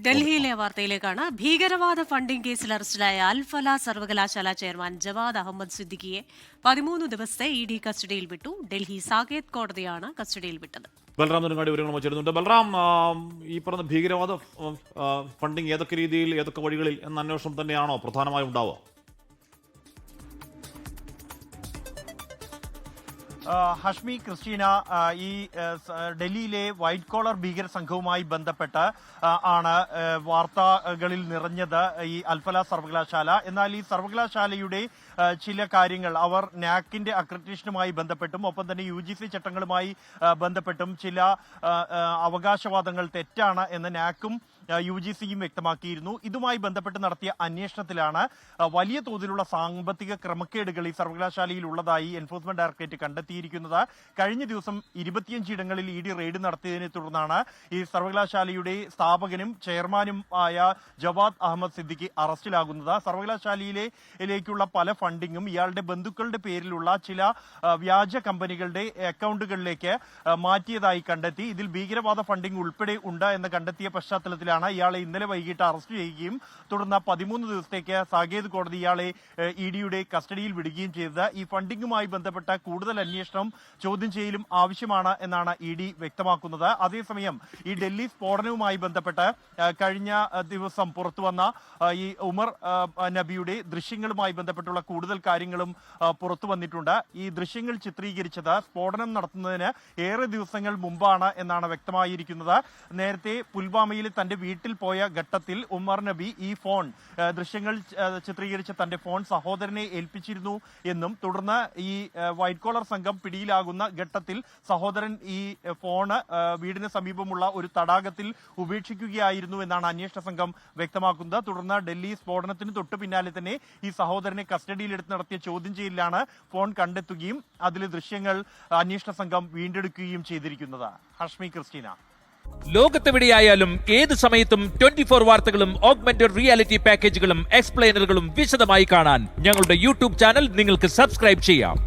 ഡൽഹിയിലെ വാർത്തയിലേക്കാണ്. ഭീകരവാദ ഫണ്ടിംഗ് കേസിൽ അറസ്റ്റിലായ അൽഫല സർവകലാശാല ചെയർമാൻ ജവാദ് അഹമ്മദ് സിദ്ദിഖിയെ 13 ദിവസത്തെ ഇ ഡി കസ്റ്റഡിയിൽ വിട്ടു. ഡൽഹി സാകേത് കോടതിയാണ് കസ്റ്റഡിയിൽ വിട്ടത്. ബൽറാം നെടുങ്ങാടി വിവരങ്ങൾ ചേരുന്നുണ്ട്. ബൽറാം, ഈ പറഞ്ഞ ഭീകരവാദ ഫണ്ടിംഗ് ഏതൊക്കെ രീതിയിൽ ഏതൊക്കെ വഴികളിൽ എന്ന അന്വേഷണം തന്നെയാണോ പ്രധാനമായും ഉണ്ടാവുക? ഹഷ്മി, ക്രിസ്റ്റീന, ഈ ഡൽഹിയിലെ വൈറ്റ് കോളർ ഭീകര സംഘവുമായി ബന്ധപ്പെട്ട് ആണ് വാർത്തകളിൽ നിറഞ്ഞത് ഈ അൽഫല സർവകലാശാല. എന്നാൽ ഈ സർവകലാശാലയുടെ ചില കാര്യങ്ങൾ അവർ നാക്കിന്റെ അക്രഡിറ്റേഷനുമായി ബന്ധപ്പെട്ടും ഒപ്പം തന്നെ UGC ചട്ടങ്ങളുമായി ബന്ധപ്പെട്ടും ചില അവകാശവാദങ്ങൾ തെറ്റാണ് എന്ന് നാക്കും UGCയും വ്യക്തമാക്കിയിരുന്നു. ഇതുമായി ബന്ധപ്പെട്ട് നടത്തിയ അന്വേഷണത്തിലാണ് വലിയ തോതിലുള്ള സാമ്പത്തിക ക്രമക്കേടുകൾ ഈ സർവകലാശാലയിൽ ഉള്ളതായി എൻഫോഴ്സ്മെന്റ് ഡയറക്ടറേറ്റ് കണ്ടെത്തിയിരിക്കുന്നത്. കഴിഞ്ഞ ദിവസം 25 ഇടങ്ങളിൽ ED റെയ്ഡ് നടത്തിയതിനെ തുടർന്നാണ് ഈ സർവകലാശാലയുടെ സ്ഥാപകനും ചെയർമാനും ആയ ജവാദ് അഹമ്മദ് സിദ്ദിഖി അറസ്റ്റിലാകുന്നത്. സർവകലാശാലയിലേക്കുള്ള പല ഫണ്ടിങ്ങും ഇയാളുടെ ബന്ധുക്കളുടെ പേരിലുള്ള ചില വ്യാജ കമ്പനികളുടെ അക്കൗണ്ടുകളിലേക്ക് മാറ്റിയതായി കണ്ടെത്തി. ഇതിൽ ഭീകരവാദ ഫണ്ടിംഗ് ഉൾപ്പെടെ ഉണ്ട് എന്ന് കണ്ടെത്തിയ പശ്ചാത്തലത്തിലാണ് ഇയാളെ ഇന്നലെ വൈകിട്ട് അറസ്റ്റ് ചെയ്യുകയും തുടർന്ന് 13 ദിവസത്തേക്ക് സാകേത് കോടതി ഇയാളെ EDയുടെ കസ്റ്റഡിയിൽ വിടുകയും ചെയ്തത്. ഈ ഫണ്ടിങ്ങുമായി ബന്ധപ്പെട്ട കൂടുതൽ അന്വേഷണം ചോദ്യം ചെയ്യലും ആവശ്യമാണ് എന്നാണ് ED വ്യക്തമാക്കുന്നത്. അതേസമയം ഈ ഡൽഹി സ്ഫോടനവുമായി ബന്ധപ്പെട്ട് കഴിഞ്ഞ ദിവസം പുറത്തുവന്ന ഈ ഉമർ നബിയുടെ ദൃശ്യങ്ങളുമായി ബന്ധപ്പെട്ടുള്ള കൂടുതൽ കാര്യങ്ങളും പുറത്തു വന്നിട്ടുണ്ട്. ഈ ദൃശ്യങ്ങൾ ചിത്രീകരിച്ചത് സ്ഫോടനം നടത്തുന്നതിന് ഏറെ ദിവസങ്ങൾ മുമ്പാണ് എന്നാണ് വ്യക്തമായിരിക്കുന്നത്. നേരത്തെ പുൽവാമയിൽ തന്റെ വീട്ടിൽ പോയ ഘട്ടത്തിൽ ഉമർ നബി ഈ ഫോൺ ദൃശ്യങ്ങൾ ചിത്രീകരിച്ച തന്റെ ഫോൺ സഹോദരനെ ഏൽപ്പിച്ചിരുന്നു എന്നും തുടർന്ന് ഈ വൈറ്റ് കോളർ സംഘം പിടിയിലാകുന്ന ഘട്ടത്തിൽ സഹോദരൻ ഈ ഫോണ് വീടിന് സമീപമുള്ള ഒരു തടാകത്തിൽ ഉപേക്ഷിക്കുകയായിരുന്നു എന്നാണ് അന്വേഷണ സംഘം വ്യക്തമാക്കുന്നത്. തുടർന്ന് ഡൽഹി സ്ഫോടനത്തിന് തൊട്ടു പിന്നാലെ തന്നെ ഈ സഹോദരനെ കസ്റ്റഡിയിലെടുത്ത് നടത്തിയ ചോദ്യം ചെയ്യലിലാണ് ഫോൺ കണ്ടെത്തുകയും അതിലെ ദൃശ്യങ്ങൾ അന്വേഷണ സംഘം വീണ്ടെടുക്കുകയും ചെയ്തിരിക്കുന്നത്. ഹഷ്മി, ക്രിസ്റ്റീന. ലോകത്തെവിടെയായാലും ഏത് സമയത്തും 24 വാർത്തകളും ഓഗ്മെന്റഡ് റിയാലിറ്റി പാക്കേജുകളും എക്സ്പ്ലെയിനറുകളും വിശദമായി കാണാൻ ഞങ്ങളുടെ YouTube ചാനൽ നിങ്ങൾക്ക് സബ്സ്ക്രൈബ് ചെയ്യാം.